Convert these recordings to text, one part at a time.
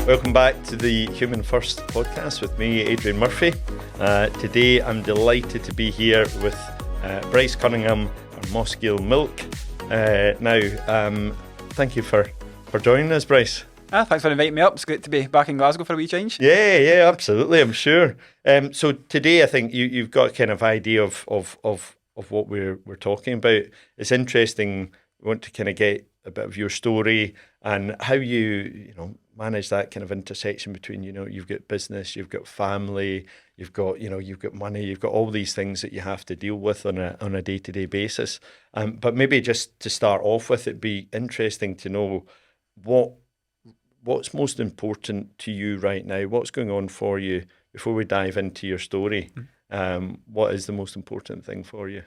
Welcome back to the Human First podcast with me, Adrian Murphy. Today I'm delighted to be here with Bryce Cunningham from Mossgiel Milk. Thank you for joining us, Bryce. Thanks for inviting me up. It's great to be back in Glasgow for a wee change. Yeah, absolutely, I'm sure. So today I think you've got a kind of idea of what we're talking about. It's interesting. We want to kind of get a bit of your story and how you manage that kind of intersection between, you've got business, you've got family, you've got money, you've got all these things that you have to deal with on a day-to-day basis. But maybe just to start off with, it'd be interesting to know what's most important to you right now. What's going on for you before we dive into your story? What is the most important thing for you?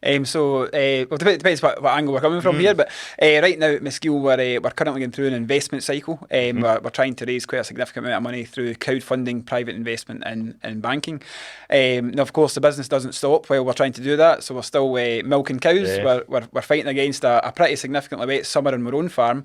It depends what angle we're coming from here, but right now at Mossgiel we're currently going through an investment cycle. We're trying to raise quite a significant amount of money through crowdfunding, private investment and banking. Now, of course, the business doesn't stop while we're trying to do that, so we're still milking cows. Yeah. We're fighting against a pretty significantly wet summer on our own farm,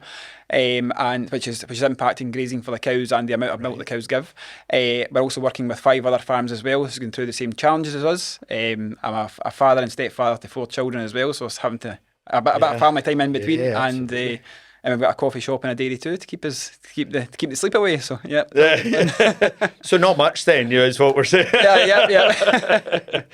and which is impacting grazing for the cows and the amount of milk the cows give. We're also working with 5 other farms as well, who's going through the same challenges as us. I'm a father and stepfather to 4 children as well, so it's having to a bit of family time in between, and we've got a coffee shop and a dairy too to keep the sleep away. So yeah. So not much then, is what we're saying. Yeah.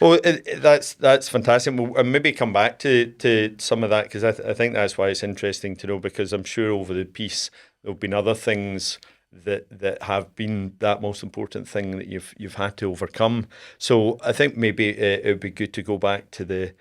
Well, that's fantastic. We'll maybe come back to some of that, because I think that's why it's interesting to know, because I'm sure over the piece there'll been other things that have been that most important thing that you've had to overcome. So I think maybe it would be good to go back to the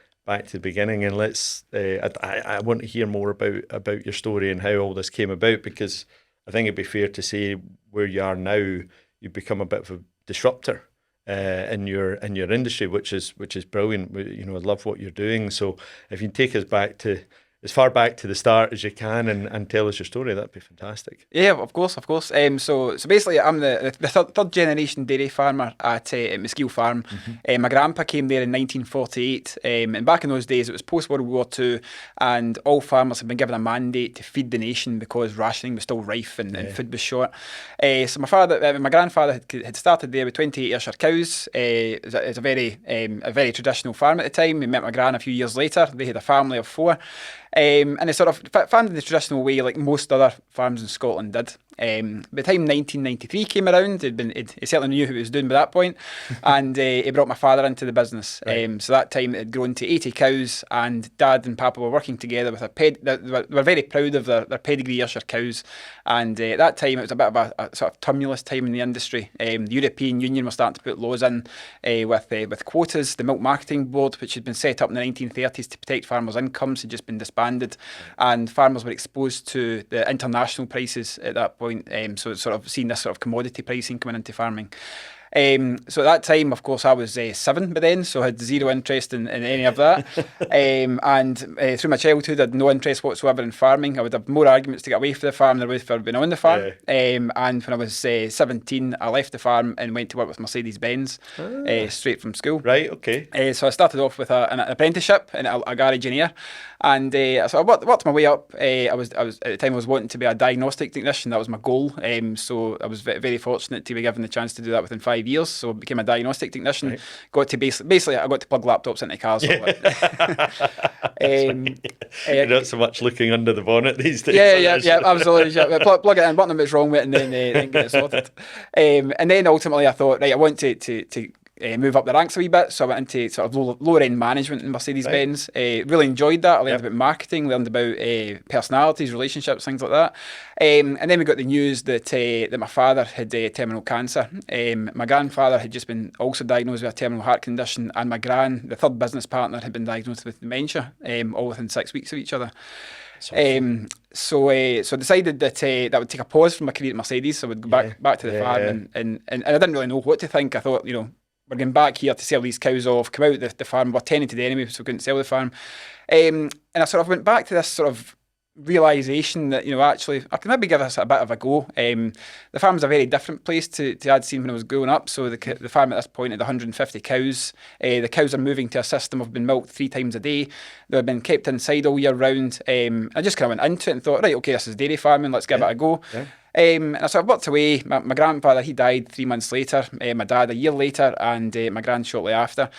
beginning, and let's. I want to hear more about your story and how all this came about, because I think it'd be fair to say where you are now, you've become a bit of a disruptor in your industry, which is brilliant. I love what you're doing. So if you can take us back to as far back to the start as you can and tell us your story, that'd be fantastic. Yeah, of course. So basically, I'm the third generation dairy farmer at Mossgiel Farm. My grandpa came there in 1948, and back in those days it was post World War II, and all farmers had been given a mandate to feed the nation because rationing was still rife and food was short. So my grandfather had started there with 28 Ayrshire cows. It was a very traditional farm at the time. We met my gran a few years later. They had a family of 4. And they sort of farmed in the traditional way, like most other farms in Scotland did. By the time 1993 came around, he certainly knew who he was doing by that point, and he brought my father into the business. Right. So that time it had grown to 80 cows, and Dad and Papa were working together with they were very proud of their pedigree Ayrshire cows. And at that time it was a bit of a sort of tumultuous time in the industry. The European Union was starting to put laws in with quotas. The Milk Marketing Board, which had been set up in the 1930s to protect farmers' incomes, had just been disbanded, and farmers were exposed to the international prices at that point. So it's sort of seen this sort of commodity pricing coming into farming. So at that time, of course, I was 7 by then, so I had zero interest in any of that. And through my childhood, I had no interest whatsoever in farming. I would have more arguments to get away from the farm than I would for being on the farm. And when I was 17, I left the farm and went to work with Mercedes-Benz straight from school. Right, okay. So I started off with an apprenticeship in a garage engineer. And so I worked my way up. I was at the time I was wanting to be a diagnostic technician. That was my goal. So I was very fortunate to be given the chance to do that within 5 years. So I became a diagnostic technician. Right. Got to basically I got to plug laptops into cars. You're not so much looking under the bonnet these days. Yeah, absolutely. Yeah. Plug it in, button what's wrong with it, and then get it sorted. And then ultimately I thought, right, I want to move up the ranks a wee bit, so I went into sort of lower end management in Mercedes-Benz. Really enjoyed that. I learned about marketing, learned about personalities, relationships, things like that. And then we got the news that my father had terminal cancer. My grandfather had just been also diagnosed with a terminal heart condition, and my the third business partner, had been diagnosed with dementia, all within 6 weeks of each other. So decided that that would take a pause from my career at Mercedes. So I would go back to the farm, and I didn't really know what to think. I thought, we're going back here to sell these cows off, come out the farm, we're tenanted anyway, so we couldn't sell the farm. And I sort of went back to this sort of realisation that, actually, I can maybe give this a bit of a go. The farm's a very different place to I'd seen when I was growing up. So the farm at this point had 150 cows. The cows are moving to a system of being milked 3 times a day. They've been kept inside all year round. I just kind of went into it and thought, right, okay, this is dairy farming, let's give it a go. Yeah. And I sort of worked away. My grandfather, he died 3 months later, my dad a year later, and my grand shortly after.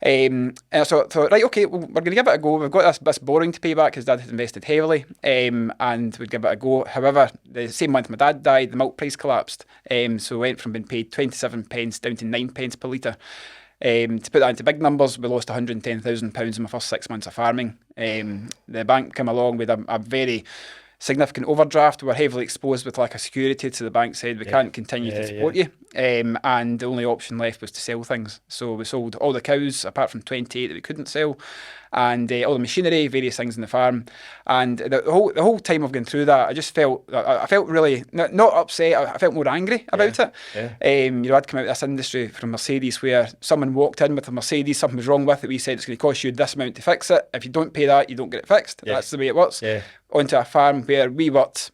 And I thought, right, okay, well, we're going to give it a go. We've got this borrowing to pay back because Dad had invested heavily, and we'd give it a go. However, the same month my dad died, the milk price collapsed. So we went from being paid 27 pence down to 9 pence per litre. To put that into big numbers, we lost £110,000 in my first 6 months of farming. The bank came along with a very significant overdraft. We were heavily exposed with lack of security, so the bank said we can't continue to support you. And the only option left was to sell things. So we sold all the cows, apart from 28 that we couldn't sell, and all the machinery, various things in the farm. And the whole time of going through that, I just felt, I felt really, not upset, I felt more angry about it. I'd come out of this industry from Mercedes where someone walked in with a Mercedes, something was wrong with it, we said it's going to cost you this amount to fix it. If you don't pay that, you don't get it fixed. That's the way it works. Onto a farm where we worked,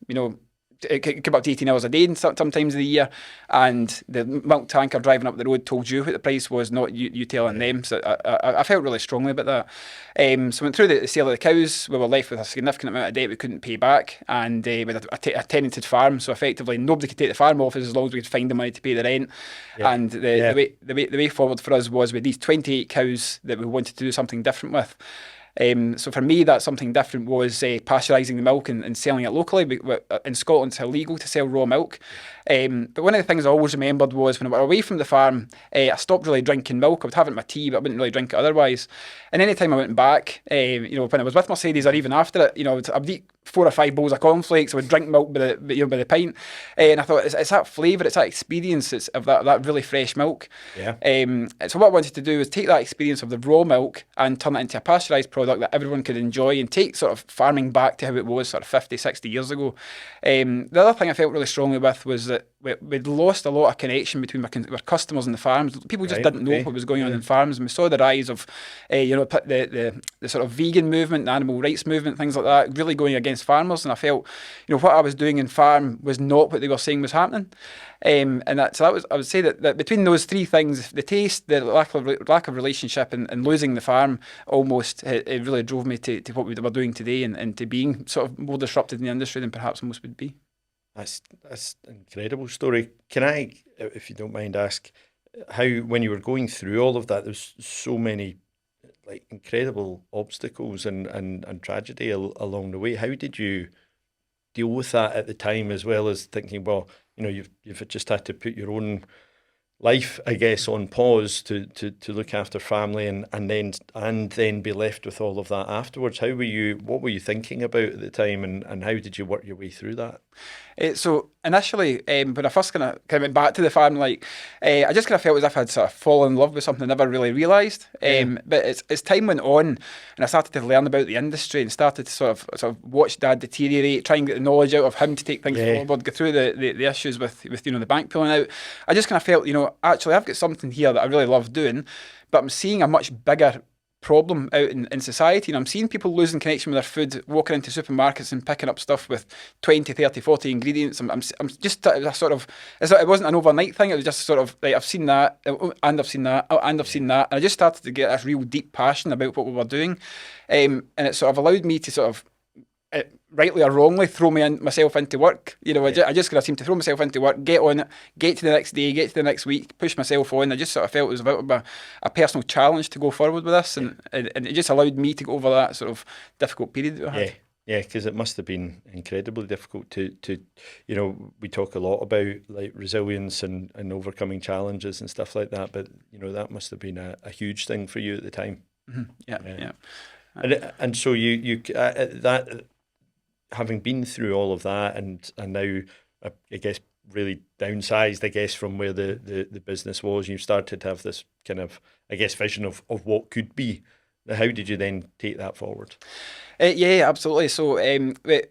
it could be up to 18 hours a day and sometimes of the year, and the milk tanker driving up the road told you what the price was, not you telling them. So I felt really strongly about that. So went through the sale of the cows. We were left with a significant amount of debt we couldn't pay back, and with a tenanted farm, so effectively nobody could take the farm off us as long as we could find the money to pay the rent. And the way forward for us was with these 28 cows that we wanted to do something different with. So for me, that something different was pasteurising the milk and selling it locally. In Scotland, it's illegal to sell raw milk. But one of the things I always remembered was when I was away from the farm, I stopped really drinking milk. I would have it in my tea, but I wouldn't really drink it otherwise. And any time I went back, when I was with Mercedes or even after it, I would eat 4 or 5 bowls of cornflakes. I would drink milk by the pint. And I thought, it's that flavour, it's that experience of that really fresh milk. So what I wanted to do was take that experience of the raw milk and turn it into a pasteurised product that everyone could enjoy and take sort of farming back to how it was sort of 50, 60 years ago. The other thing I felt really strongly with was that we'd lost a lot of connection between our customers and the farms. People just didn't know what was going on in farms, and we saw the rise of the sort of vegan movement, the animal rights movement, things like that, really going against farmers. And I felt, what I was doing in farm was not what they were saying was happening. I would say that between those three things, the taste, the lack of relationship, and losing the farm, almost it really drove me to what we were doing today, and to being sort of more disrupted in the industry than perhaps most would be. That's an incredible story. Can I, if you don't mind, ask how, when you were going through all of that, there's so many incredible obstacles and tragedy along the way. How did you deal with that at the time, as well as thinking, well, you've just had to put your own life, I guess, on pause to look after family and then be left with all of that afterwards? What were you thinking about at the time, and how did you work your way through that? So initially, when I first kind of went back to the farm, I just kind of felt as if I'd sort of fallen in love with something I never really realised. But as time went on, and I started to learn about the industry and started to sort of watch Dad deteriorate, try and get the knowledge out of him to take things forward, go through the issues with the bank pulling out. I just kind of felt, actually I've got something here that I really love doing, but I'm seeing a much bigger problem out in society, and I'm seeing people losing connection with their food, walking into supermarkets and picking up stuff with 20, 30, 40 ingredients. I'm just it wasn't an overnight thing. It was just sort of I've seen that, and I've seen that, and I've seen that, and I just started to get this real deep passion about what we were doing, and it sort of allowed me to sort of, rightly or wrongly, throw myself into work. I just kind of seemed to throw myself into work, get on it, get to the next day, get to the next week, push myself on. I just sort of felt it was about a personal challenge to go forward with this, and it just allowed me to go over that sort of difficult period that I had. Yeah, because it must have been incredibly difficult to we talk a lot about resilience and overcoming challenges and stuff like that, but that must have been a huge thing for you at the time. Yeah. And so you that, having been through all of that and now, I guess, really downsized, I guess, from where the business was, you started to have this kind of, I guess, vision of what could be. How did you then take that forward? Yeah, absolutely. So, we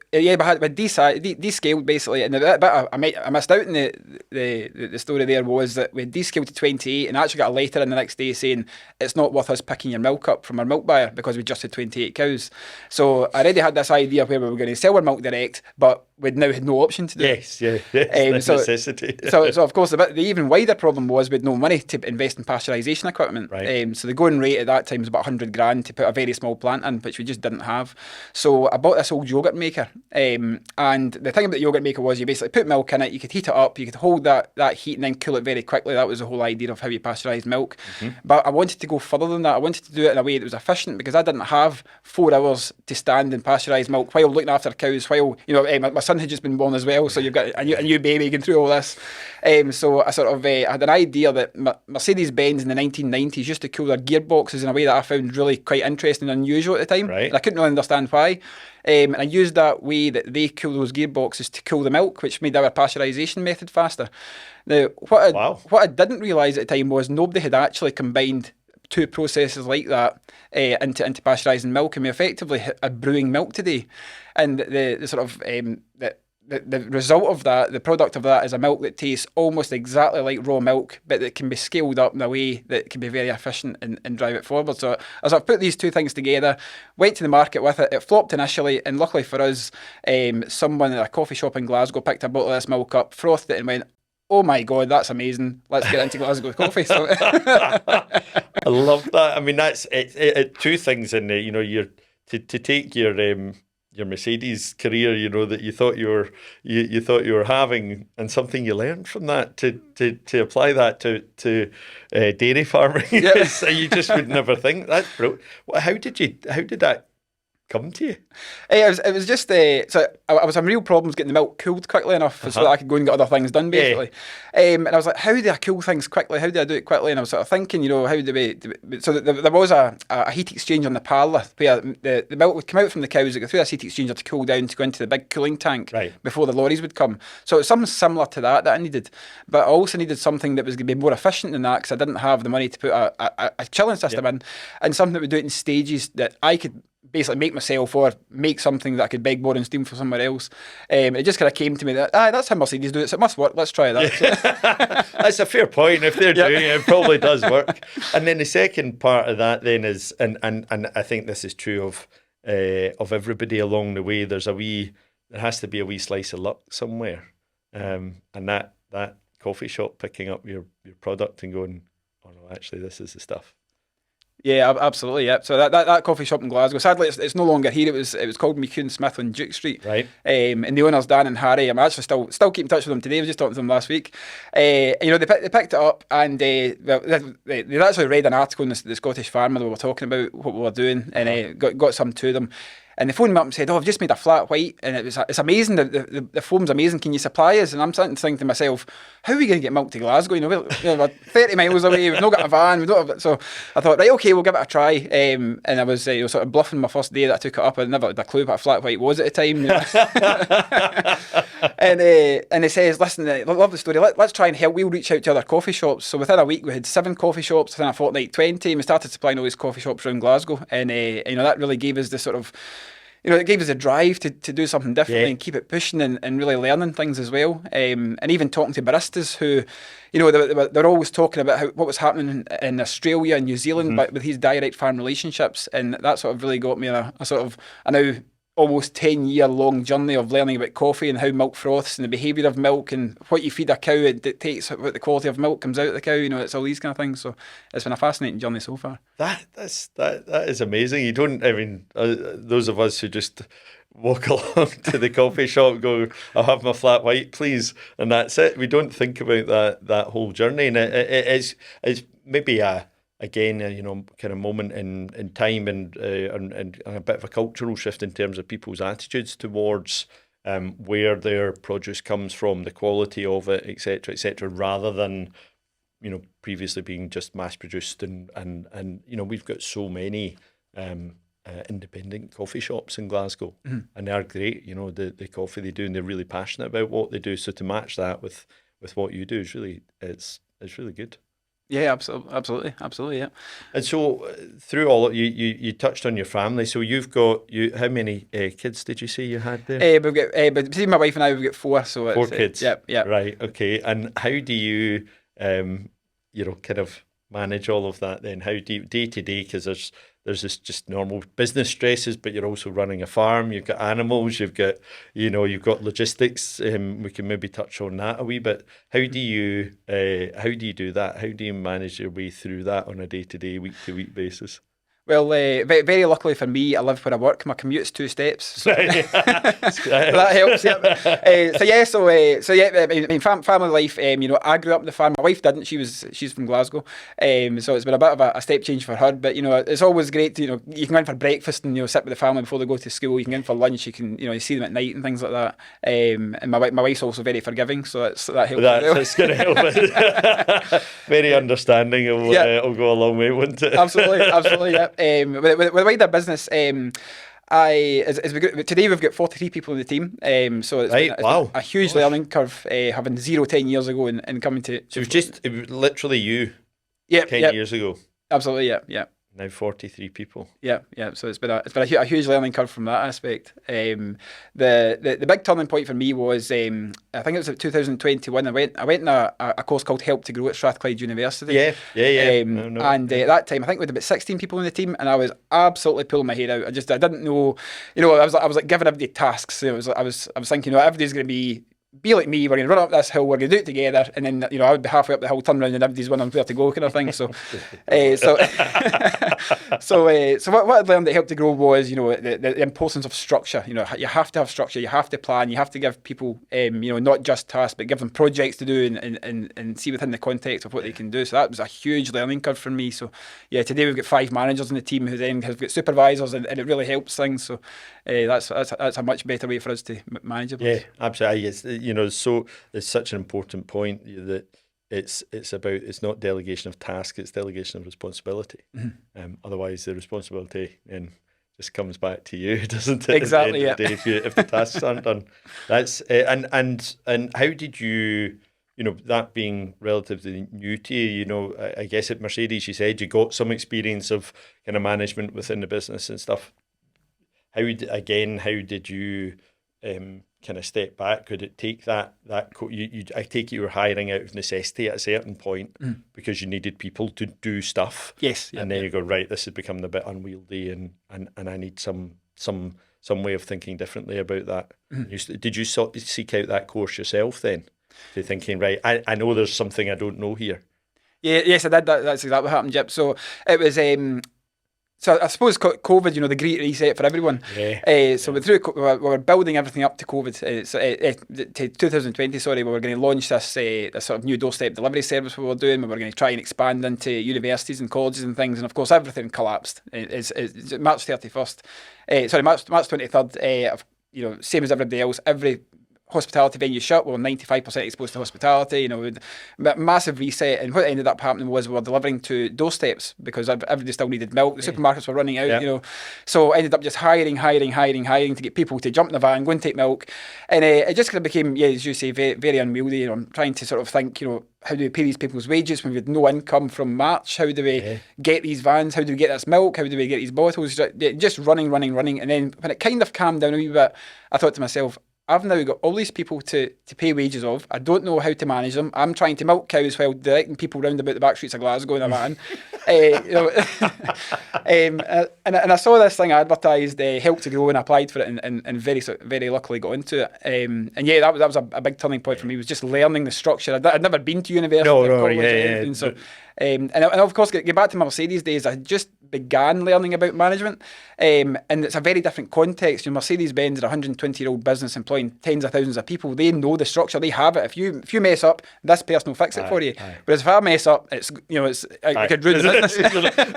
descaled basically, and the bit I missed out in the story there was that we descaled to 28, and I actually got a letter in the next day saying it's not worth us picking your milk up from our milk buyer because we just had 28 cows. So I already had this idea where we were going to sell our milk direct, but we'd now had no option to do it. Yes, necessity. so of course the even wider problem was we had no money to invest in pasteurisation equipment. Right. So the going rate at that time was about 100 grand to put a very small plant in, which we just didn't have. of. So I bought this old yogurt maker. And the thing about the yogurt maker was you basically put milk in it, you could heat it up, you could hold that heat and then cool it very quickly. That was the whole idea of how you pasteurise milk. But I wanted to go further than that. I wanted to do it in a way that was efficient because I didn't have 4 hours to stand and pasteurise milk while looking after cows, while, my son had just been born as well, so you've got a new baby going through all this. So I sort of had an idea that Mercedes-Benz in the 1990s used to cool their gearboxes in a way that I found really quite interesting and unusual at the time. Right. And I couldn't really understand why. And I used that way that they cool those gearboxes to cool the milk, which made our pasteurisation method faster. Now, what I didn't realise at the time was nobody had actually combined 2 processes like that into pasteurising milk, and we effectively are brewing milk today. And the sort of the result of that, the product of that, is a milk that tastes almost exactly like raw milk, but that can be scaled up in a way that can be very efficient and drive it forward. So as I've put these 2 things together, went to the market with it, it flopped initially, and luckily for us, someone at a coffee shop in Glasgow picked a bottle of this milk up, frothed it, and went, "Oh my God, that's amazing. Let's get into Glasgow coffee." So I love that. I mean, that's it, 2 things in there. You're to take your Mercedes career, that you thought you thought you were having, and something you learned from that to apply that to dairy farming. Yeah. So you just would never think. That's brilliant. How did that come to you? It was just so I was having real problems getting the milk cooled quickly enough so that I could go and get other things done, basically. And I was like, how do I cool things quickly? How do I do it quickly? And I was sort of thinking, how do we? So there was a heat exchanger on the parlour where the milk would come out from the cows, it go through this heat exchanger to cool down to go into the big cooling tank before the lorries would come. So it was something similar to that I needed, but I also needed something that was going to be more efficient than that because I didn't have the money to put a chilling system in, and something that would do it in stages that I could basically make myself or make something that I could beg, borrow and steal from somewhere else. It just kind of came to me that that's how Mercedes do it, so it must work, let's try that. That's a fair point. If they're doing it, it probably does work. And then the second part of that then is, and I think this is true of everybody along the way, there has to be a wee slice of luck somewhere. And that coffee shop picking up your product and going, "Oh no, actually this is the stuff." Yeah, absolutely. Yeah. So that coffee shop in Glasgow, sadly, it's no longer here. It was called McCune Smith on Duke Street. Right. And the owners, Dan and Harry, I'm actually still keep in touch with them today. I was just talking to them last week. They picked it up, and they actually read an article in the Scottish Farmer that we were talking about what we were doing, and got some to them. And they phoned me up and said, "Oh, I've just made a flat white, and it's amazing. The foam's amazing. Can you supply us?" And I'm starting to think to myself, "How are we going to get milk to Glasgow? We're 30 miles away. We've not got a van. We don't have." So I thought, right, okay, we'll give it a try. And I was sort of bluffing my first day that I took it up. I never had a clue what a flat white was at the time. And he says, "Listen, I love the story. Let's try and help. We'll reach out to other coffee shops." So within a week, we had 7 coffee shops. Within a fortnight, 20. And we started supplying all these coffee shops around Glasgow. And that really gave us the sort of, it gave us a drive to do something differently and keep it pushing and really learning things as well. And even talking to baristas who, they're always talking about what was happening in Australia and New Zealand but with these direct farm relationships. And that sort of really got me a now almost 10-year-long journey of learning about coffee and how milk froths and the behaviour of milk and what you feed a cow, it dictates what the quality of milk comes out of the cow. It's all these kind of things. So it's been a fascinating journey so far. That is amazing. You don't, those of us who just walk along to the coffee shop, go, "I'll have my flat white, please," and that's it. We don't think about that whole journey, and it's maybe again, kind of moment in time and a bit of a cultural shift in terms of people's attitudes towards where their produce comes from, the quality of it, etc., rather than previously being just mass produced and we've got so many independent coffee shops in Glasgow, and they're great. The coffee they do, and they're really passionate about what they do. So to match that with what you do is really it's really good. Yeah, absolutely, yeah. And so through all of you touched on your family. So you've got how many kids did you say you had there? We've got, but between my wife and I, we've got 4. So 4 kids. Yep. Right. Okay. And how do you, kind of manage all of that then? How do you, day to day? Because there's this just normal business stresses, but you're also running a farm. You've got animals. You've got logistics. We can maybe touch on that a wee bit. How do you do that? How do you manage your way through that on a day to day, week to week basis? Well, very luckily for me, I live where I work. My commute's 2 steps, so, so that helps. Family life. I grew up on the farm. My wife didn't. She's from Glasgow, so it's been a bit of a step change for her. But it's always great to you can go in for breakfast and sit with the family before they go to school. You can go in for lunch. You can you see them at night and things like that. And my wife's also very forgiving, so that helps. That's going to help it. Very understanding. It'll go a long way, wouldn't it? Absolutely, yeah. With the wider business, today we've got 43 people in the team. So it's been a huge learning curve, having 10 years ago and coming to. So it was literally you. 10 years ago. Absolutely, yeah. Now 43 people. Yeah. So it's been a huge learning curve from that aspect. The big turning point for me was I think it was 2021. I went on a course called Help to Grow at Strathclyde University. Yeah. And at that time, I think we had about 16 people in the team, and I was absolutely pulling my hair out. I didn't know. I was like giving everybody tasks. I was thinking, everybody's going to be like me, we're going to run up this hill, we're going to do it together, and then I would be halfway up the hill, turn around, and everybody's wondering where to go, kind of thing. So what I'd learned that helped to grow was the importance of structure. You have to have structure, you have to plan, you have to give people not just tasks, but give them projects to do and see within the context of what they can do. So that was a huge learning curve for me. So today we've got 5 managers in the team who then have got supervisors, and it really helps things. So that's a much better way for us to manage it. Yeah, absolutely. So it's such an important point that it's not delegation of task, it's delegation of responsibility. Mm-hmm. Otherwise, the responsibility just comes back to you, doesn't it? Exactly. At the end of the day, if the tasks aren't done, that's and how did you? That being relatively new to you, I guess at Mercedes, you said you got some experience of kind of management within the business and stuff. How did you kind of step back? Could it take that I take it you were hiring out of necessity at a certain point because you needed people to do stuff. Yes. And then you go, right, this is becoming a bit unwieldy and I need some way of thinking differently about that. Did you seek out that course yourself then? To thinking, right, I know there's something I don't know here. Yeah, yes, I did. That's exactly what happened, Jip. So it was so I suppose COVID, the great reset for everyone. Yeah. So we were building everything up to COVID. To 2020, we were going to launch this sort of new doorstep delivery service we were doing. We were going to try and expand into universities and colleges and things. And of course, everything collapsed. It's March 31st. March 23rd. Same as everybody else. Every hospitality venue shut. We were 95% exposed to hospitality. Massive reset. And what ended up happening was we were delivering to doorsteps because everybody still needed milk. The supermarkets were running out. So I ended up just hiring to get people to jump in the van, go and take milk, and it just kind of became, as you say, very, very unwieldy. I'm trying to sort of think, how do we pay these people's wages when we had no income from March? How do we get these vans? How do we get this milk? How do we get these bottles? Just running. And then when it kind of calmed down a wee bit, I thought to myself, I've now got all these people to pay wages of. I don't know how to manage them. I'm trying to milk cows while directing people round about the back streets of Glasgow in a van. And I saw this thing advertised, Help to Grow, and I applied for it and very, very luckily got into it. That was a big turning point for me. It was just learning the structure. I'd never been to university or college or anything. So, and of course, get back to my Mercedes days, I just began learning about management, and it's a very different context. Mercedes-Benz are a 120-year-old business employing tens of thousands of people. They know the structure, they have it. If you mess up, this person will fix it for you. Whereas if I mess up, I could ruin the business.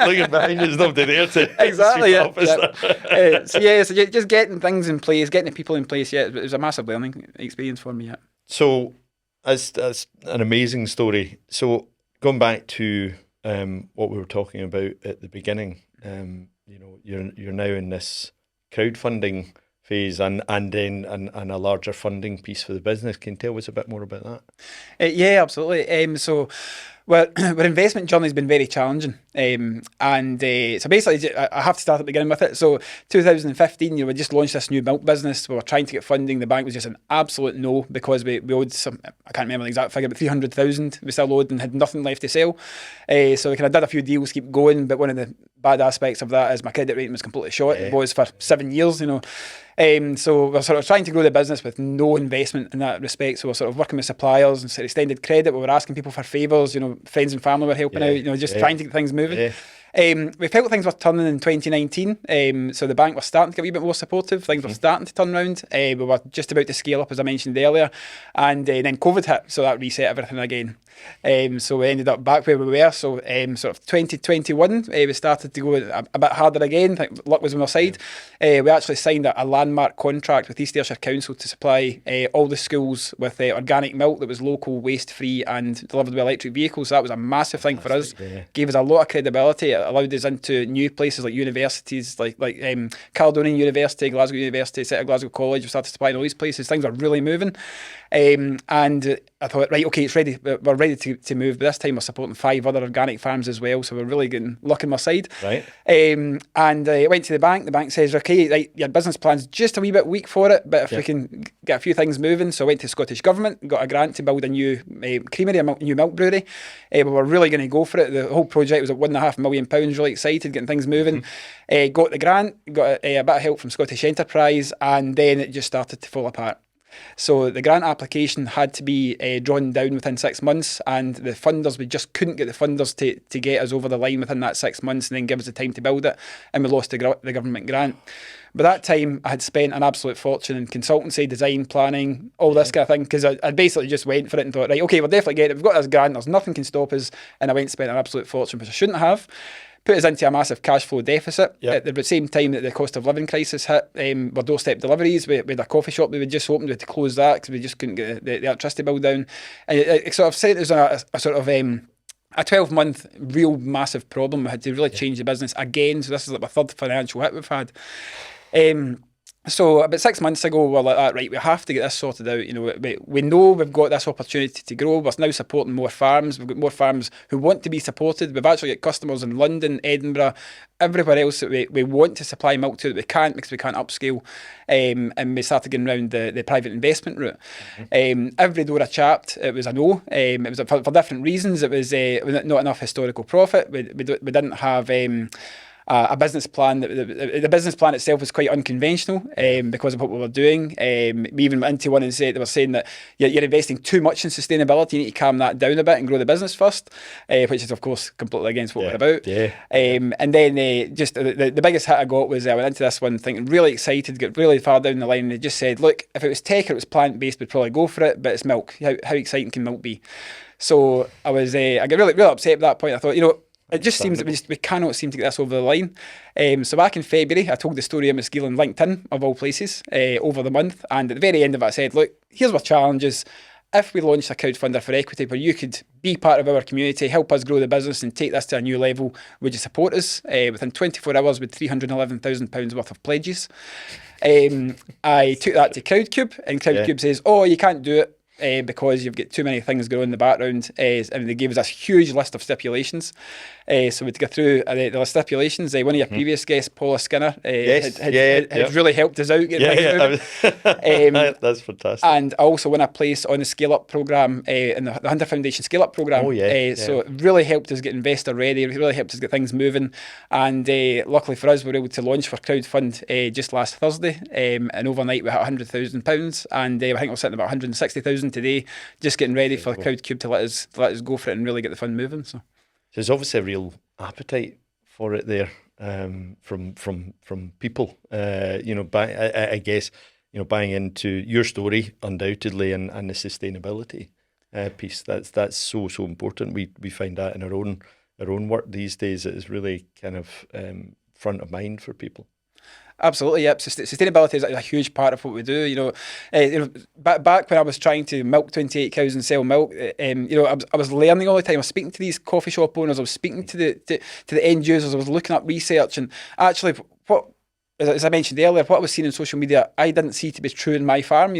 Looking behind, there's nobody there to exactly. So just getting things in place, getting the people in place. Yeah, it was a massive learning experience for me. Yeah. So that's an amazing story. So going back to what we were talking about at the beginning, you're now in this crowdfunding phase and then a larger funding piece for the business. Can you tell us a bit more about that? Yeah, absolutely. So our investment journey has been very challenging, so basically I have to start at the beginning with it. So 2015, we just launched this new milk business. We were trying to get funding. The bank was just an absolute no because we owed some, I can't remember the exact figure, but 300,000 we still owed and had nothing left to sell. So we kind of did a few deals, keep going, but one of the bad aspects of that is my credit rating was completely short. It was for 7 years, So we're sort of trying to grow the business with no investment in that respect. So we're sort of working with suppliers and extended credit. We were asking people for favours. Friends and family were helping out. Just trying to get things moving. We felt things were turning in 2019, so the bank was starting to get a wee bit more supportive. Things were starting to turn around. We were just about to scale up, as I mentioned earlier, and then COVID hit, so that reset everything again. So we ended up back where we were. So sort of 2021, we started to go a bit harder again. I think luck was on our side. We actually signed a landmark contract with East Ayrshire Council to supply all the schools with organic milk that was local, waste-free and delivered with electric vehicles. So that was a massive thing for us. Gave us a lot of credibility. It allowed us into new places like universities, like Caledonian University, Glasgow University, City of Glasgow College. We started supplying all these places. Things were really moving. And I thought, right, okay, it's ready. We're ready to move. But this time we're supporting 5 other organic farms as well. So we're really getting luck on my side. Right. And I went to the bank. The bank says, okay, right, your business plan's just a wee bit weak for it, but if we can get a few things moving. So I went to Scottish Government, got a grant to build a new creamery, a new milk brewery. We were really going to go for it. The whole project was at £1.5 million, really excited, getting things moving. Got the grant, got a bit of help from Scottish Enterprise, and then it just started to fall apart. So the grant application had to be drawn down within 6 months, and the funders, we just couldn't get the funders to get us over the line within that 6 months and then give us the time to build it, and we lost the government grant. By that time, I had spent an absolute fortune in consultancy, design, planning, all this kind of thing, because I basically just went for it and thought, right, okay, we'll definitely get it. We've got this grant, there's nothing can stop us, and I went and spent an absolute fortune, which I shouldn't have. Put us into a massive cash flow deficit. At the same time that the cost of living crisis hit, our doorstep deliveries, we had a coffee shop that we just opened, we had to close that because we just couldn't get the electricity bill down. And it sort of set us on a sort of a 12-month real massive problem. We had to really change the business again. So this is like my third financial hit we've had. So about 6 months ago, we're like, right, we have to get this sorted out. You know, we know we've got this opportunity to grow. We're now supporting more farms. We've got more farms who want to be supported. We've actually got customers in London, Edinburgh, everywhere else that we want to supply milk to that we can't because we can't upscale. And we started getting around the private investment route. Every door I chapped, it was a no. It was for different reasons. It was not enough historical profit. We didn't have a business plan. The business plan itself was quite unconventional because of what we were doing. We even went into one and they were saying that you're investing too much in sustainability. You need to calm that down a bit and grow the business first, which is of course completely against what we're about. And then just the biggest hit I got was I went into this one thinking really excited, got really far down the line, and they just said, look, if it was tech or it was plant-based, we'd probably go for it, but it's milk. How exciting can milk be? So I got really upset at that point. I thought, it just seems that we cannot seem to get this over the line. So back in February, I told the story of Mossgiel on LinkedIn, of all places, over the month. And at the very end of it, I said, look, here's our challenges. If we launched a crowdfunder for equity where you could be part of our community, help us grow the business and take this to a new level, would you support us? Within 24 hours with £311,000 worth of pledges. I took that to Crowdcube, and Crowdcube says, oh, you can't do it. Because you've got too many things going on in the background, and they gave us this huge list of stipulations. So we'd go through the stipulations. One of your previous guests, Paula Skinner, had really helped us out. That's fantastic. And I also won a place on the Scale Up programme, in the Hunter Foundation Scale Up programme. So it really helped us get investor ready. It really helped us get things moving. And luckily for us, we were able to launch for crowdfund just last Thursday. And overnight we hit £100,000, and I think we're sitting about 160,000 today, just getting ready for Crowdcube to let us go for it and really get the fund moving. So there's obviously a real appetite for it there from people. I guess buying into your story undoubtedly and the sustainability piece. That's so important. We find that in our own work these days. It is really kind of front of mind for people. Absolutely, yep. Sustainability is a huge part of what we do. Back when I was trying to milk 28 cows and sell milk, I was learning all the time. I was speaking to these coffee shop owners. I was speaking to the end users. I was looking up research, and actually, as I mentioned earlier, what I was seeing on social media, I didn't see to be true in my farm.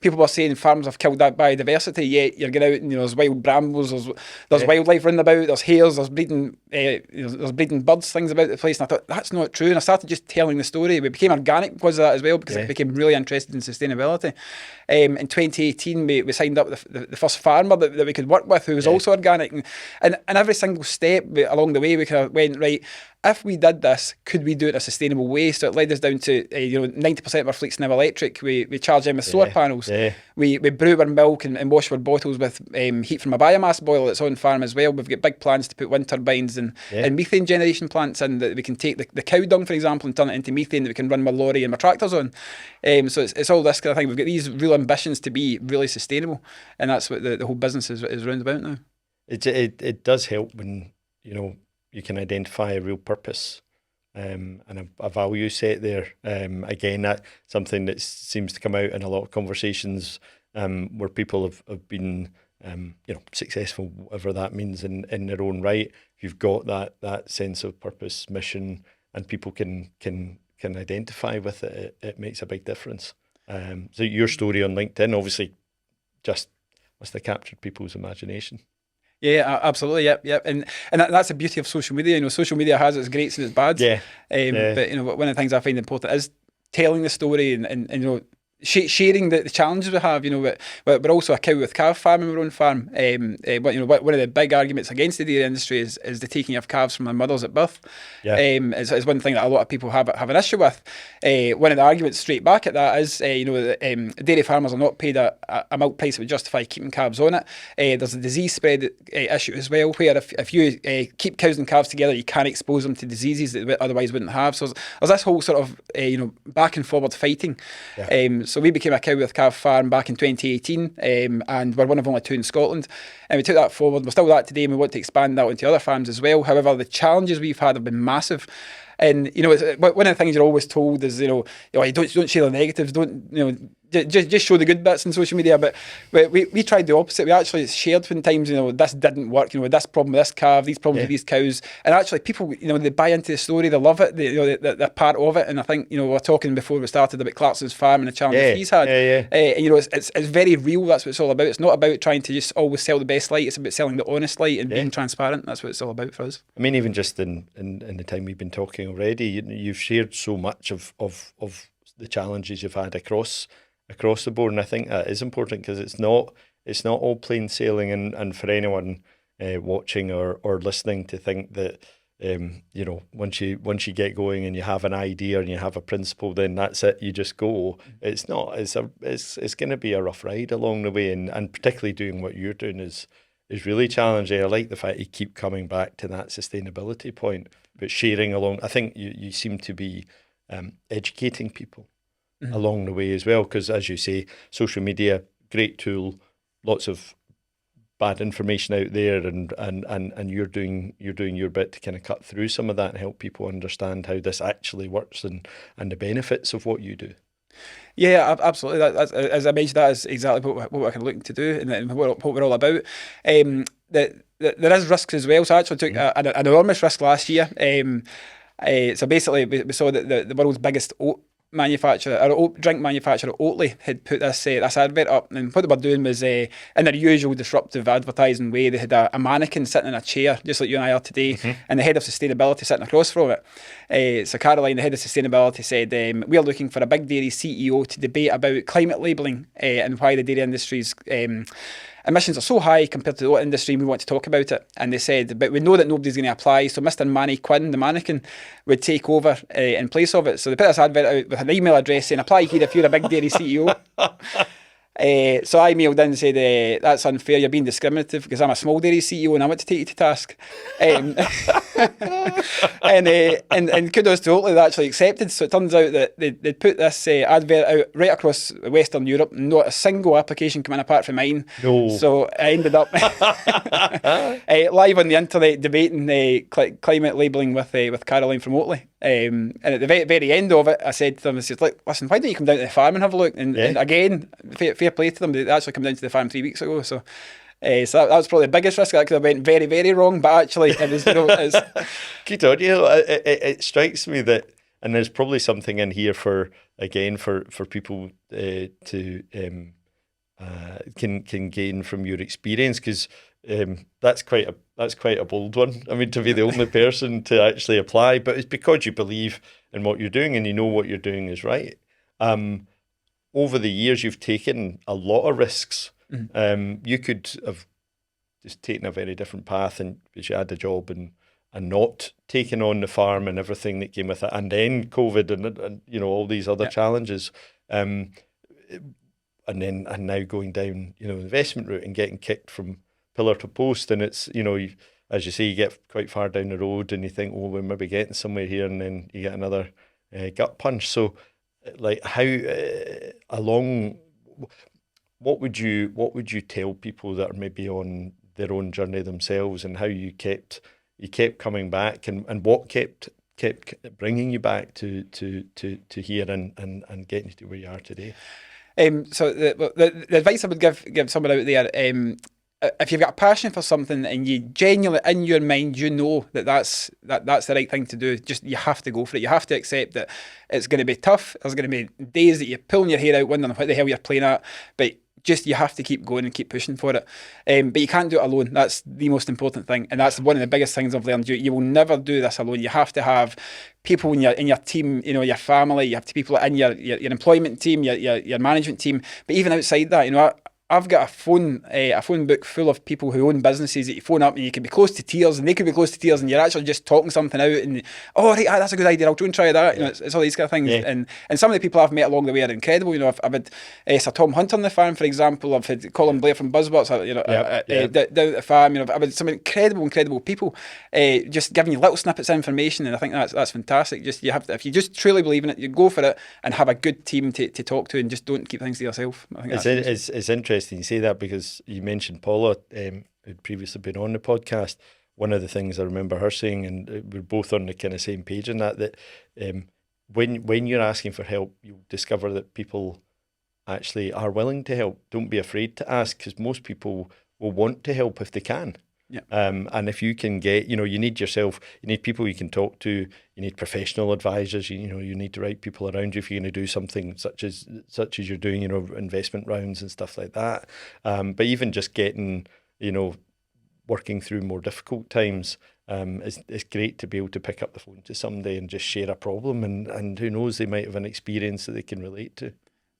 People were saying farms have killed that biodiversity, yet you're going out and there's wild brambles, there's wildlife running about, there's hares, there's breeding birds, things about the place. And I thought, that's not true. And I started just telling the story. We became organic because of that as well, because I became really interested in sustainability. In 2018, we signed up the first farmer that we could work with who was also organic. And every single step along the way, we kind of went, right, if we did this, could we do it in a sustainable way? So it led us down to 90% of our fleet's now electric. We charge them with solar panels. Yeah. We brew our milk and wash our bottles with heat from a biomass boiler that's on farm as well. We've got big plans to put wind turbines and methane generation plants in that we can take the cow dung, for example, and turn it into methane that we can run my lorry and my tractors on. So it's all this kind of thing. We've got these real ambitions to be really sustainable, and that's what the whole business is round about now. It does help when you can identify a real purpose and a value set there. Again, that's something that seems to come out in a lot of conversations where people have been successful, whatever that means in their own right. If you've got that sense of purpose, mission, and people can identify with it, it makes a big difference. So your story on LinkedIn obviously just must have captured people's imagination. Yeah, absolutely. Yep. And that's the beauty of social media. Social media has its greats and its bads. But one of the things I find important is telling the story and sharing the challenges we have. We're also a cow with calf farm in our own farm. One of the big arguments against the dairy industry is the taking of calves from their mothers at birth. It's one thing that a lot of people have an issue with. One of the arguments straight back at that is dairy farmers are not paid a milk price that would justify keeping calves on it. There's a disease spread issue as well, where if you keep cows and calves together, you can't expose them to diseases that they otherwise wouldn't have. So there's this whole sort of back and forward fighting. So we became a cow with calf farm back in 2018, and we're one of only 2 in Scotland. And we took that forward. We're still that today, and we want to expand that into other farms as well. However, the challenges we've had have been massive. And it's, one of the things you're always told is don't share the negatives, just show the good bits on social media. But we tried the opposite. We actually shared when times this didn't work. This problem with this calf, these problems with these cows, and actually people they buy into the story, they love it, they're part of it. And I think we were talking before we started about Clarkson's farm and the challenges he's had. It's very real. That's what it's all about. It's not about trying to just always sell the best light. It's about selling the honest light and being transparent. That's what it's all about for us. I mean, even just in the time we've been talking already, you've shared so much of the challenges you've had across the board, and I think that is important because it's not all plain sailing, and for anyone watching or listening to think that once you get going and you have an idea and you have a principle, then that's it, you just go. It's not. It's going to be a rough ride along the way, and particularly doing what you're doing is really challenging. I like the fact you keep coming back to that sustainability point, but sharing along. I think you seem to be educating people along the way as well, because as you say, social media, great tool, lots of bad information out there, and you're doing your bit to kind of cut through some of that and help people understand how this actually works and the benefits of what you do. Yeah, absolutely. That's, as I mentioned, that is exactly what we're looking to do and what we're all about. There is risks as well. So I actually took an enormous risk last year. So basically, we saw that the world's biggest oat manufacturer, or oat drink manufacturer, Oatly, had put this advert up, and what they were doing was, in their usual disruptive advertising way, they had a mannequin sitting in a chair, just like you and I are today, and the head of sustainability sitting across from it. So Caroline, the head of sustainability, said, "We are looking for a big dairy CEO to debate about climate labelling and why the dairy industry's emissions are so high compared to the oat industry, and we want to talk about it." And they said, but we know that nobody's going to apply, so Mr. Manny Quinn, the mannequin, would take over in place of it. So they put this advert out with an email address saying, "Apply here if you're a big dairy CEO." So I emailed in and said, "That's unfair, you're being discriminative because I'm a small dairy CEO and I want to take you to task." And kudos to Oatly, they actually accepted. So it turns out that they'd put this advert out right across Western Europe, not a single application came in apart from mine. No. So I ended up live on the internet debating climate labelling with Caroline from Oatly. And at the very end of it, I said to them, "Listen, why don't you come down to the farm and have a look?" And again, fair play to them, they actually come down to the farm 3 weeks ago. So that was probably the biggest risk. That could have went very, very wrong, but actually it was, Good on you. It strikes me that, and there's probably something in here for people to can gain from your experience, because that's quite a bold one. I mean, to be the only person to actually apply, but it's because you believe in what you're doing and you know what you're doing is right. Over the years, you've taken a lot of risks. You could have just taken a very different path, and because you had a job and not taking on the farm and everything that came with it, and then COVID and you know, all these other challenges, and now going down, you know, the investment route and getting kicked from pillar to post, and it's, you know, as you say, you get quite far down the road and you think, oh, we're maybe getting somewhere here, and then you get another gut punch. So, like, how along, what would you tell people that are maybe on their own journey themselves, and how you kept coming back, and what kept bringing you back to here and getting you to where you are today? So the advice I would give someone out there, if you've got a passion for something and you genuinely in your mind you know that's the right thing to do, just you have to go for it. You have to accept that it's going to be tough. There's going to be days that you're pulling your hair out wondering what the hell you're playing at, but just you have to keep going and keep pushing for it. But you can't do it alone. That's the most important thing, and that's one of the biggest things I've learned. You will never do this alone. You have to have people in your team, you know, your family. You have to people in your employment team, your management team. But even outside that, you know, I've got a phone book full of people who own businesses that you phone up and you can be close to tears and they can be close to tears, and you're actually just talking something out and, oh, right, that's a good idea, I'll go and try that. You know, it's all these kind of things. And some of the people I've met along the way are incredible. You know, I've had Sir Tom Hunt on the farm, for example. I've had Colin Blair from Buzzwords, you know, down at the farm. You know, I've had some incredible people just giving you little snippets of information, and I think that's fantastic. Just you have to, if you just truly believe in it, you go for it and have a good team to talk to, and just don't keep things to yourself. I think it's interesting you say that, because you mentioned Paula, who'd previously been on the podcast. One of the things I remember her saying, and we're both on the kind of same page in that when you're asking for help, you'll discover that people actually are willing to help. Don't be afraid to ask, because most people will want to help if they can. Yeah. And if you can get, you know, you need people you can talk to, you need professional advisors, you know, you need the right people around you if you're going to do something such as you're doing, you know, investment rounds and stuff like that. But even just getting, you know, working through more difficult times, it's great to be able to pick up the phone to somebody and just share a problem, and who knows, they might have an experience that they can relate to.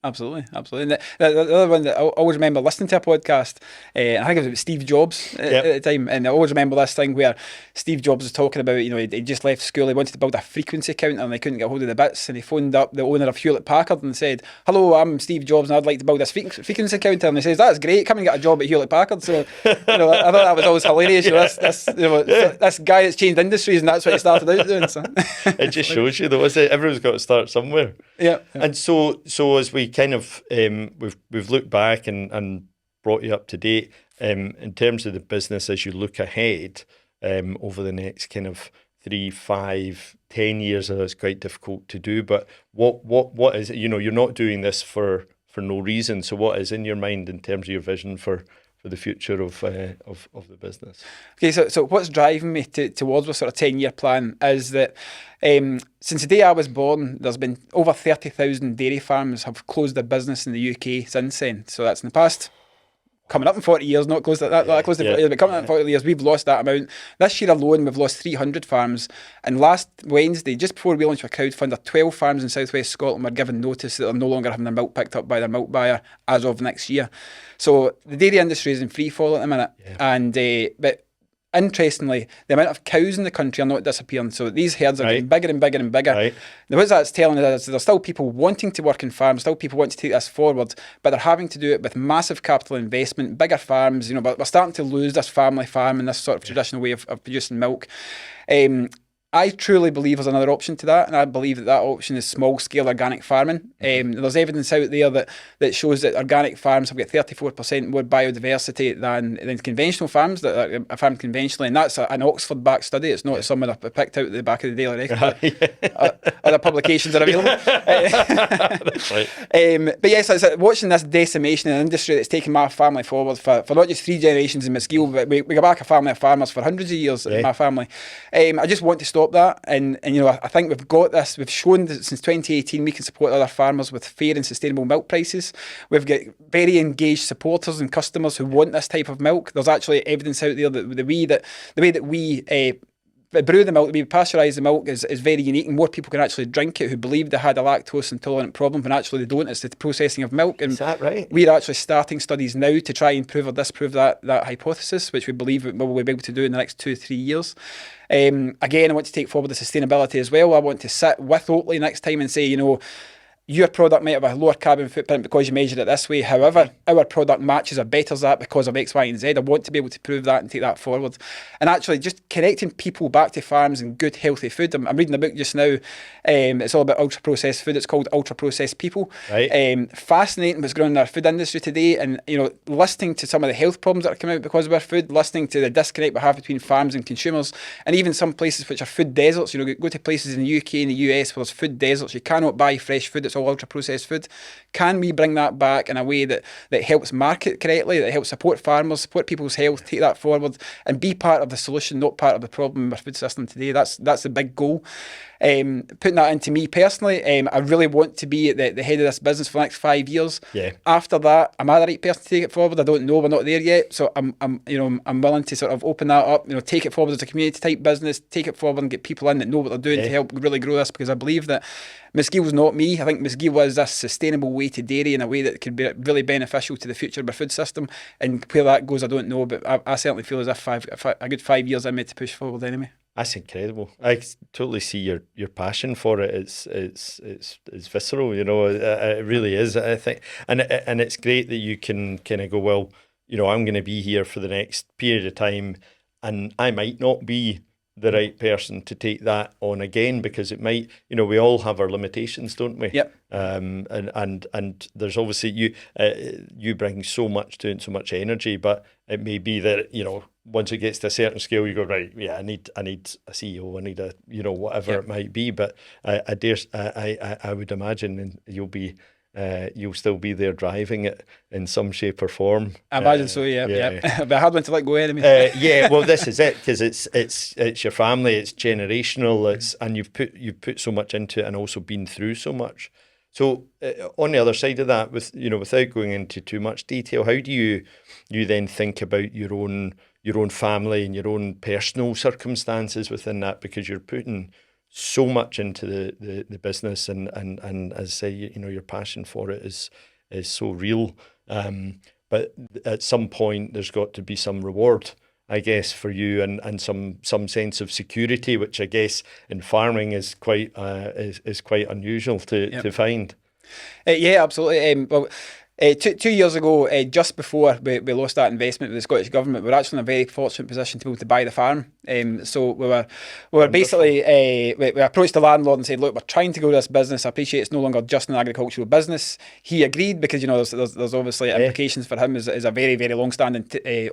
Absolutely. And the other one that I always remember listening to a podcast, I think it was about Steve Jobs at the time, and I always remember this thing where Steve Jobs was talking about, you know, he just left school, he wanted to build a frequency counter and they couldn't get hold of the bits, and he phoned up the owner of Hewlett Packard and said, "Hello, I'm Steve Jobs and I'd like to build this frequency counter," and he says, "That's great, come and get a job at Hewlett Packard." So, you know, I thought that was always hilarious. You know, this guy that's changed industries, and that's what he started out doing. So. It just shows you though, isn't it? Everyone's got to start somewhere. Yeah. And so as we kind of we've looked back and brought you up to date in terms of the business as you look ahead over the next kind of 3, 5, 10 years. It's quite difficult to do, but what is it? You know, you're not doing this for no reason. So what is in your mind in terms of your vision for the future of the business? Okay, so what's driving me towards a sort of 10-year plan is that since the day I was born, there's been over 30,000 dairy farms have closed their business in the UK since then. So that's in the past, coming up in 40 years, not close to that close to 40 years, but coming up in 40 years, we've lost that amount. This year alone, we've lost 300 farms. And last Wednesday, just before we launched our crowdfunder, 12 farms in southwest Scotland were given notice that they're no longer having their milk picked up by their milk buyer as of next year. So the dairy industry is in free fall at the minute, and but interestingly, the amount of cows in the country are not disappearing. So these herds are getting bigger and bigger and bigger. Right. Now, what that's telling us is there's still people wanting to work in farms, still people want to take this forward, but they're having to do it with massive capital investment, bigger farms. You know, but we're starting to lose this family farm and this sort of traditional way of producing milk. I truly believe there's another option to that, and I believe that option is small-scale organic farming. There's evidence out there that shows that organic farms have got 34% more biodiversity than conventional farms that are farmed conventionally, and that's an Oxford-backed study. It's not something I picked out at the back of the Daily Record. Other publications are available. That's right. But yes, it's watching this decimation in an industry that's taken my family forward for not just 3 generations in Mossgiel, but we go back a family of farmers for hundreds of years in my family. I just want to stop that, and you know, I think we've got this. We've shown that since 2018 we can support other farmers with fair and sustainable milk prices. We've got very engaged supporters and customers who want this type of milk. There's actually evidence out there that the way that we brew the milk, the way we pasteurise the milk is very unique, and more people can actually drink it who believe they had a lactose intolerant problem when actually they don't. It's the processing of milk. And is that right? we're actually starting studies now to try and prove or disprove that hypothesis, which we believe we'll be able to do in the next 2-3 years. Again, I want to take forward the sustainability as well. I want to sit with Oatly next time and say, your product might have a lower carbon footprint because you measured it this way. However, our product matches or betters that because of X, Y, and Z. I want to be able to prove that and take that forward. And actually just connecting people back to farms and good, healthy food. I'm reading a book just now. It's all about ultra-processed food. It's called Ultra-Processed People. Right. Fascinating what's going on in our food industry today. And, listening to some of the health problems that are coming out because of our food, listening to the disconnect we have between farms and consumers, and even some places which are food deserts. Go to places in the UK and the US where there's food deserts. You cannot buy fresh food. It's all ultra-processed food. Can we bring that back in a way that helps market correctly, that helps support farmers, support people's health, take that forward, and be part of the solution, not part of the problem in our food system today? That's the big goal. Putting that into me personally, I really want to be at the head of this business for the next 5 years. Yeah. After that, am I the right person to take it forward? I don't know. We're not there yet. So I'm willing to sort of open that up. Take it forward as a community type business. Take it forward and get people in that know what they're doing to help really grow this. Because I believe that Mossgiel's not me. I think Mossgiel is a sustainable way to dairy in a way that could be really beneficial to the future of our food system. And where that goes, I don't know. But I certainly feel as if a good 5 years I'm made to push forward anyway. That's incredible. I totally see your passion for it. It's visceral, it really is. I think, and it's great that you can kind of go, well, I'm going to be here for the next period of time, and I might not be the right person to take that on again, because it might, we all have our limitations, don't we? Yep. And there's obviously you bring so much to it, so much energy, but it may be that once it gets to a certain scale, you go, right, yeah, I need a CEO, I need a whatever it might be. But I would imagine, and you'll still be there driving it in some shape or form. I imagine so, yeah. But a hard one to let go anyway. Yeah, well, this is it, because it's your family, it's generational, and you've put so much into it, and also been through so much. So on the other side of that, without going into too much detail, how do you then think about your own family and your own personal circumstances within that, because you're putting so much into the business, and as I say, your passion for it is so real. But at some point, there's got to be some reward, I guess, for you, and some sense of security, which I guess in farming is quite unusual to find. Yeah, absolutely. Well, 2 years ago, just before we lost that investment with the Scottish Government, we were actually in a very fortunate position to be able to buy the farm. So we were basically, we approached the landlord and said, look, we're trying to grow this business. I appreciate it's no longer just an agricultural business. He agreed, because, there's obviously implications for him as a very, very long-standing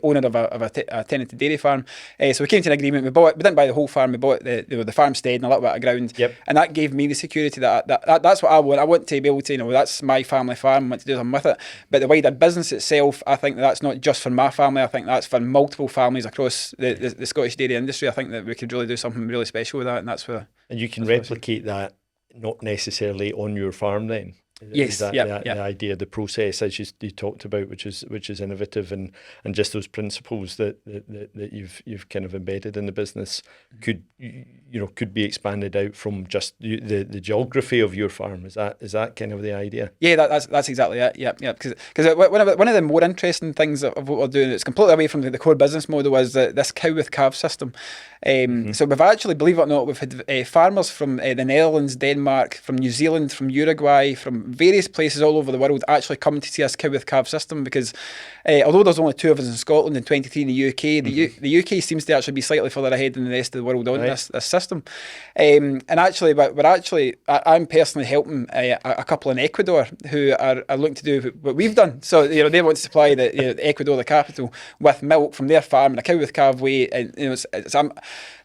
owner of a tenanted dairy farm. So we came to an agreement. We didn't buy the whole farm. We bought the farmstead and a little bit of ground. Yep. And that gave me the security that's what I want. I want to be able to, that's my family farm. I want to do something with it. But the wider business itself, I think that's not just for my family. I think that's for multiple families across the Scottish dairy industry. I think that we could really do something really special with that, and that's where. And you can replicate that, not necessarily on your farm then. Yes, the idea, the process, as you talked about, which is innovative, and just those principles that you've kind of embedded in the business could be expanded out from just the geography of your farm. Is that kind of the idea? Yeah, that's exactly it. Yeah. Because one of the more interesting things of what we're doing, it's completely away from the core business model, is this cow with calf system. So we've actually, believe it or not, we've had farmers from the Netherlands, Denmark, from New Zealand, from Uruguay, from various places all over the world actually come to see us cow with calf system, because although there's only 2 of us in Scotland and 23 in the UK, the UK seems to actually be slightly further ahead than the rest of the world on this system. And actually, I'm personally helping a couple in Ecuador who are looking to do what we've done. So they want to supply the Ecuador, the capital, with milk from their farm in a cow with calf way. And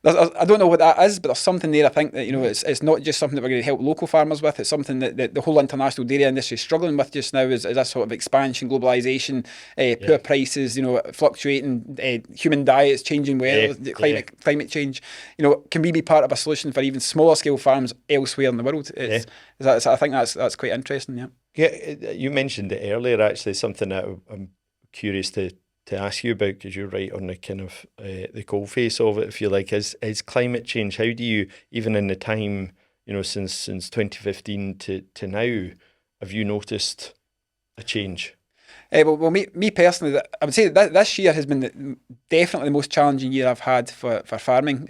I don't know what that is, but there's something there. I think that it's not just something that we're going to help local farmers with. It's something that the whole international dairy industry is struggling with just now. Is that sort of expansion, globalization, poor prices, fluctuating human diets, changing weather, climate change. Can we be part of a solution for even smaller scale farms elsewhere in the world? I think that's quite interesting. Yeah. Yeah, you mentioned it earlier. Actually, something that I'm curious to ask you about, because you're right on the kind of the coal face of it, if you like, is climate change. How do you, even in the time, since 2015 to now, have you noticed a change? Well, me personally, I would say that this year has been definitely the most challenging year I've had for farming.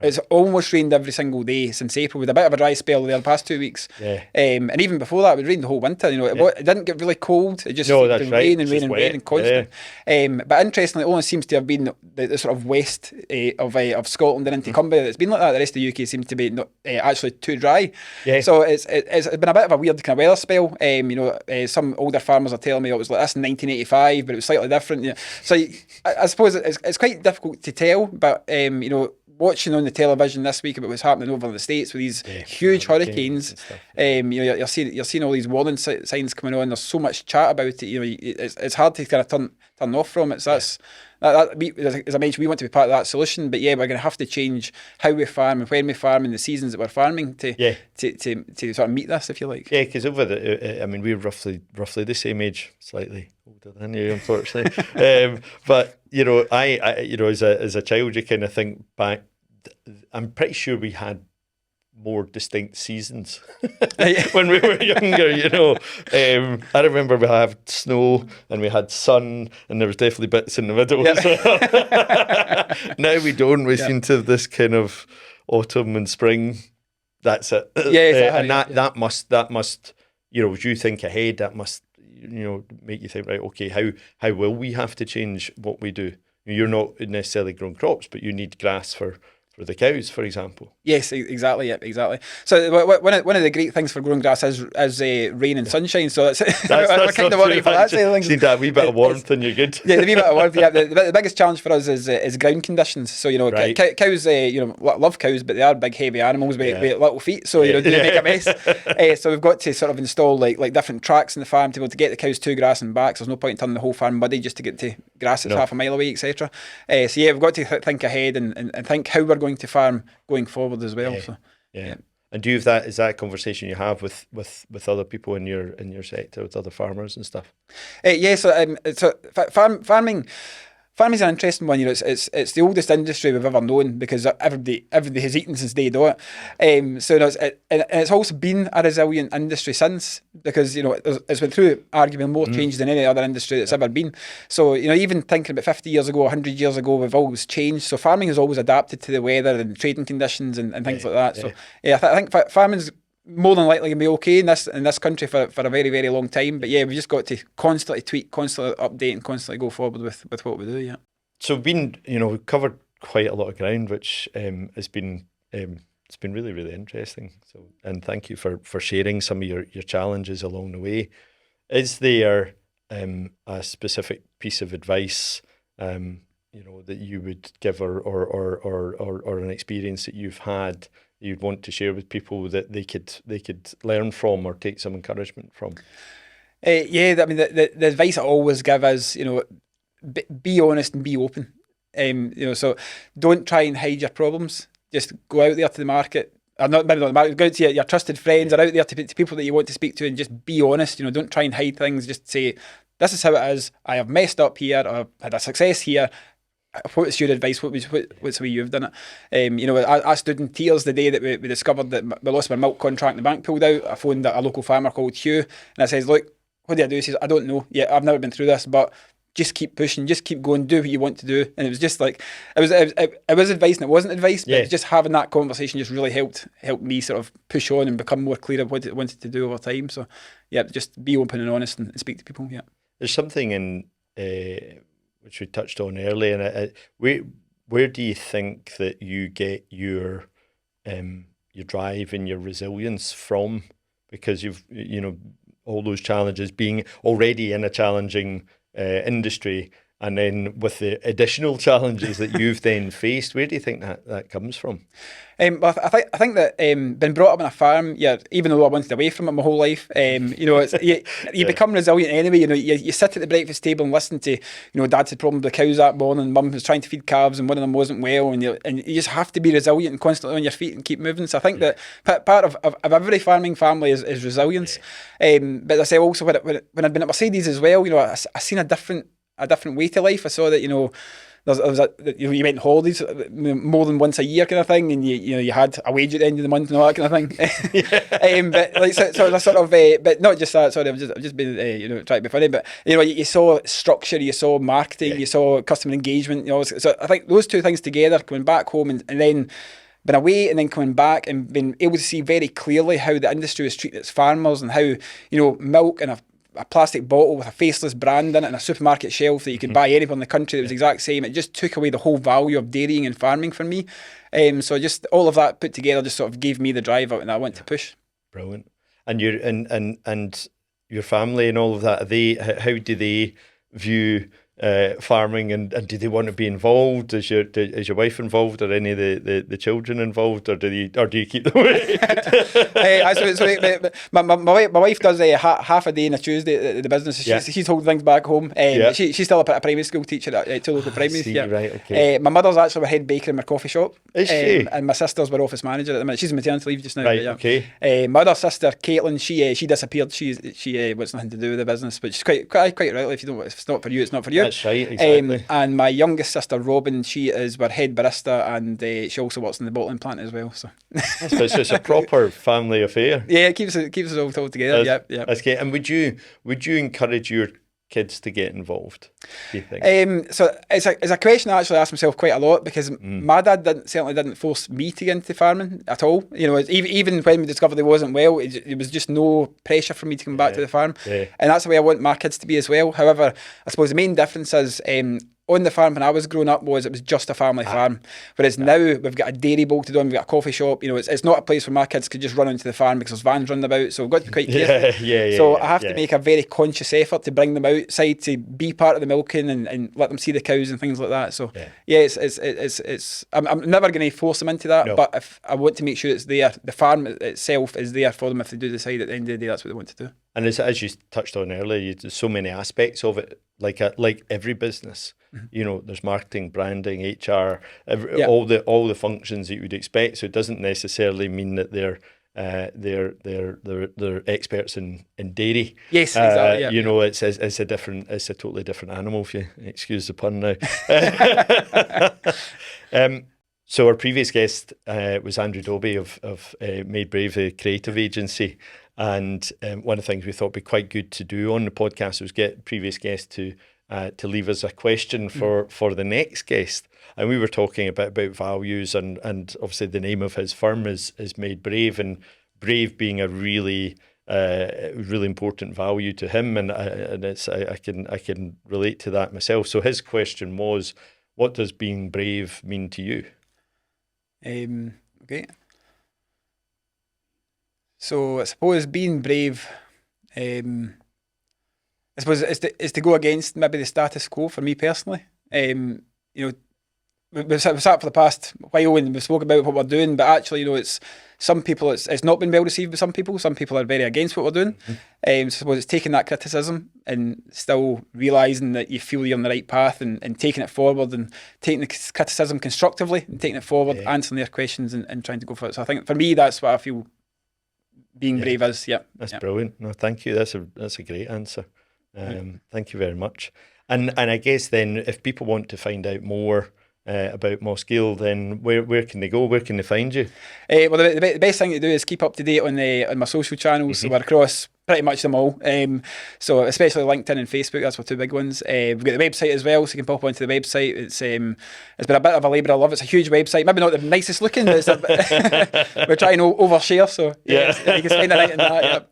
It's almost rained every single day since April, with a bit of a dry spell there the past 2 weeks. Yeah. And even before that, it rained the whole winter. It didn't get really cold. It just No, seemed that's to right. rain and It's rain just and wet. rain and constant. Yeah. But interestingly, it only seems to have been the sort of west of Scotland and into Cumbria that's been like that. The rest of the UK seems to be actually too dry. Yeah. So it's been a bit of a weird kind of weather spell. Some older farmers are telling me it was like this in 1985, but it was slightly different. So I suppose it's quite difficult to tell, but watching on the television this week about what's happening over in the States with these huge hurricanes, you're seeing all these warning signs coming on. There's so much chat about it. It's hard to kind of turn off from it. So that's as I mentioned, we want to be part of that solution. But we're going to have to change how we farm and when we farm and the seasons that we're farming to sort of meet this, if you like. Yeah, because over we're roughly the same age, slightly older than you, unfortunately. But I as a child, you kind of think back. I'm pretty sure we had more distinct seasons when we were younger. I remember we had snow and we had sun, and there was definitely bits in the middle. Yeah. Now we don't. We seem to have this kind of autumn and spring. That's it. And that must as you think ahead, that must make you think, right, okay, how will we have to change what we do? You're not necessarily growing crops, but you need grass for the cows, for example. Yes, exactly. Yeah, exactly. So one of the great things for growing grass is rain and sunshine. So that's kind of worrying for that side of things. Need that wee bit of warmth and you're good. Yeah, the wee bit of warmth. Yeah, the biggest challenge for us is ground conditions. So right. Cows, love cows, but they are big, heavy animals with little feet. So do they make a mess? So we've got to sort of install like different tracks in the farm to be able to get the cows to grass and back. So there's no point in turning the whole farm muddy just to get to grass that's half a mile away, etc. We've got to think ahead and think how we're going to farm going forward as well. Yeah. And do you have that? Is that a conversation you have with other people in your sector, with other farmers and stuff? Farming's an interesting one. It's the oldest industry we've ever known because everybody has eaten since day dot. It's also been a resilient industry since because it's been through arguably more change than any other industry that's ever been. So even thinking about 50 years ago, 100 years ago, we've always changed. So farming has always adapted to the weather and trading conditions and things like that. So I think farming's more than likely going to be okay in this country for a very, very long time. But we've just got to constantly tweak, constantly update, and constantly go forward with what we do. Yeah. So we've covered quite a lot of ground, which has been it's been really, really interesting. So, and thank you for sharing some of your challenges along the way. Is there a specific piece of advice that you would give or an experience that you've had you'd want to share with people that they could learn from or take some encouragement from? The advice I always give is be honest and be open. So don't try and hide your problems. Just go out there to the market. Or not the market. Go out to your trusted friends or out there to people that you want to speak to and just be honest. Don't try and hide things. Just say, this is how it is. I have messed up here or I've had a success here. What's your advice? What's the way you've done it? I stood in tears the day that we discovered that we lost my milk contract and the bank pulled out. I phoned a local farmer called Hugh and I says, look, what do I do? He says, I don't know. Yeah, I've never been through this, but just keep pushing, just keep going, do what you want to do. And it was just like, it was advice and it wasn't advice, but just having that conversation just really helped me sort of push on and become more clear of what I wanted to do over time. So just be open and honest and speak to people. Yeah. There's something in which we touched on earlier, and where do you think that you get your drive and your resilience from? Because you've all those challenges, being already in a challenging industry, and then with the additional challenges that you've then faced, where do you think that comes from? Well, I think that being brought up on a farm, even though I wanted away from it my whole life, you become resilient anyway. You sit at the breakfast table and listen to, Dad had problems with the cows that morning, Mum was trying to feed calves and one of them wasn't well, and you just have to be resilient and constantly on your feet and keep moving. So I think that part of every farming family is resilience. But I say also when I'd been at Mercedes as well, I seen a different a different way to life. I saw that, you went on holidays more than once a year kind of thing, and you had a wage at the end of the month and all that kind of thing. But like sort of, but not just that. Sorry, I've just been trying to be funny, but you saw structure, you saw marketing, you saw customer engagement. So I think those two things together, coming back home and then been away and then coming back and being able to see very clearly how the industry is treating its farmers and how milk and a plastic bottle with a faceless brand in it and a supermarket shelf that you could buy anywhere in the country that was the exact same. It just took away the whole value of dairying and farming for me. So just all of that put together just sort of gave me the drive out and I want to push. Brilliant. And your family and all of that, how do they view farming, and do they want to be involved? Is your wife involved, or any of the children involved, or do you keep them away? My wife does half a day on a Tuesday at the business. She's holding things back home. She's still a primary school teacher at two local primaries. Right, okay. My mother's actually a head baker in my coffee shop. Is she? And my sister's our office manager at the minute. She's on maternity leave just now. Right, okay. My other sister, Caitlin, she disappeared. She wants nothing to do with the business, but she's quite rightly, if it's not for you, it's not for you. That's right, exactly. And my youngest sister, Robin, she is our head barista, and she also works in the bottling plant as well. So it's a proper family affair. Yeah, it keeps us all together. Yeah. That's great. And would you encourage your kids to get involved, do you think? So it's a question I actually ask myself quite a lot, because my dad certainly didn't force me to get into farming at all. Even when we discovered he wasn't well, it was just no pressure for me to come back to the farm. And that's the way I want my kids to be as well. However, I suppose the main difference is on the farm when I was growing up it was just a family farm, whereas now we've got a dairy bolted on, we've got a coffee shop. It's not a place where my kids could just run into the farm because there's vans running about, so we've got to be quite careful. So I have to make a very conscious effort to bring them outside to be part of the milking and let them see the cows and things like that. So I'm never going to force them into that, but if I want to make sure it's there, the farm itself is there for them if they do decide at the end of the day that's what they want to do. And as you touched on earlier, there's so many aspects of it, like every business. There's marketing, branding, HR, all the functions that you would expect. So it doesn't necessarily mean that they're experts in dairy. Yes, exactly. It's a totally different animal, if you excuse the pun now. So our previous guest was Andrew Dobie of Made Brave, a creative agency. And one of the things we thought would be quite good to do on the podcast was get previous guests to leave us a question for the next guest. And we were talking about values, and obviously the name of his firm is Made Brave, and brave being a really important value to him, and I can relate to that myself. So his question was, what does being brave mean to you? Okay. So I suppose being brave, I suppose is to go against maybe the status quo for me personally. We've sat for the past while and we've spoken about what we're doing, but actually, it's some people, it's not been well received by some people. Some people are very against what we're doing. So I suppose it's taking that criticism and still realising that you feel you're on the right path and taking it forward and taking the criticism constructively and taking it forward, answering their questions and trying to go for it. So I think for me, that's what I feel being brave is. That's brilliant. No, thank you. That's a great answer. Thank you very much. And I guess then, if people want to find out more about Mossgiel, then where can they go? Where can they find you? Well, the best thing to do is keep up to date on my social channels. So we're across pretty much them all. So especially LinkedIn and Facebook, that's our two big ones. We've got the website as well, so you can pop onto the website. It's been a bit of a labour of love. It's a huge website, maybe not the nicest looking, but we're trying to overshare. So you can spend a night in that.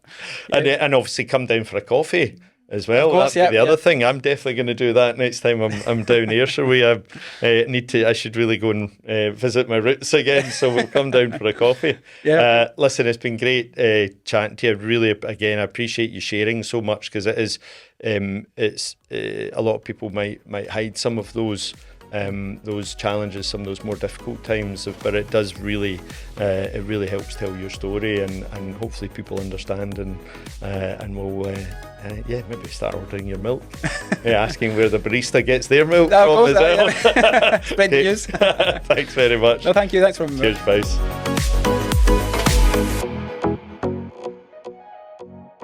And obviously come down for a coffee as well. Of course, that's the other thing. I'm definitely going to do that next time I'm down here. So I should really go and visit my roots again. So we'll come down for a coffee. Listen, it's been great chatting to you. Really, again, I appreciate you sharing so much, because it is it's a lot of people might hide some of those challenges, some of those more difficult times, but it does really helps tell your story, and hopefully people understand and will maybe start ordering your milk, asking where the barista gets their milk from as well. Spread the news. Thanks very much. No, thank you. Thanks for having me. Cheers, Bryce.